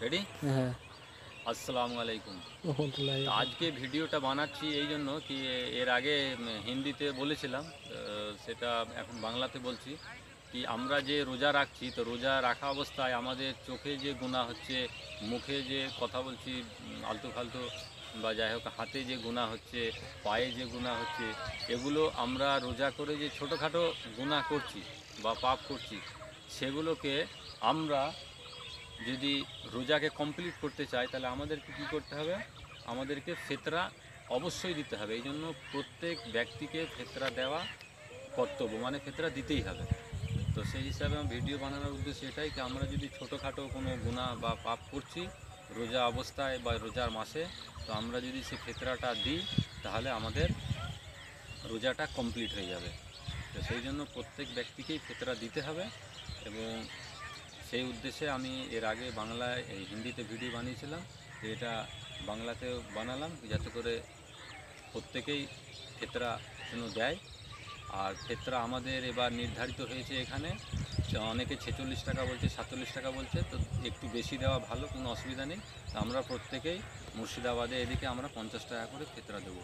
Ready? হ্যাঁ, আসসালামু আলাইকুম। রহমতুল্লাহি। তো আজকে ভিডিওটা বানাচ্ছি এই জন্য কি এর আগে হিন্দিতে বলেছিলাম, সেটা এখন বাংলাতে বলছি। কি আমরা যে রোজা রাখছি, তো রোজা রাখা অবস্থায় আমাদের চোখে যে গুনাহ হচ্ছে, মুখে যে কথা বলছি আলতু ফালতু, বা যাই হোক হাতে যে গুনাহ হচ্ছে, পায়ে যে গুনাহ হচ্ছে, এগুলো আমরা রোজা করে যে ছোটোখাটো গুনাহ করছি বা পাপ করছি, সেগুলোকে আমরা যদি রোজাকে কমপ্লিট করতে চাই, তাহলে আমাদেরকে কী করতে হবে? আমাদেরকে ফেতরা অবশ্যই দিতে হবে। এই জন্য প্রত্যেক ব্যক্তিকে ফেতরা দেওয়া কর্তব্য, মানে ফেতরা দিতেই হবে। তো সেই হিসাবে আমার ভিডিও বানানোর উদ্দেশ্য এটাই, যে আমরা যদি ছোটোখাটো কোনো গুনাহ বা পাপ করছি রোজা অবস্থায় বা রোজার মাসে, তো আমরা যদি সে ফেতরাটা দিই, তাহলে আমাদের রোজাটা কমপ্লিট হয়ে যাবে। তো সেই জন্য প্রত্যেক ব্যক্তিকেই ফেতরা দিতে হবে। এবং সেই উদ্দেশ্যে আমি এর আগে বাংলায় হিন্দিতে ভিডিও বানিয়েছিলাম, তো এটা বাংলাতেও বানালাম, যাতে করে প্রত্যেকেই ফেতরা যেন দেয়। আর ফেতরা আমাদের এবার নির্ধারিত হয়েছে এখানে, অনেকে 46 টাকা বলছে, 47 টাকা বলছে, তো একটু বেশি দেওয়া ভালো, কোনো অসুবিধা নেই। তো আমরা প্রত্যেকেই মুর্শিদাবাদে এদিকে আমরা 50 টাকা করে ফেতরা দেবো।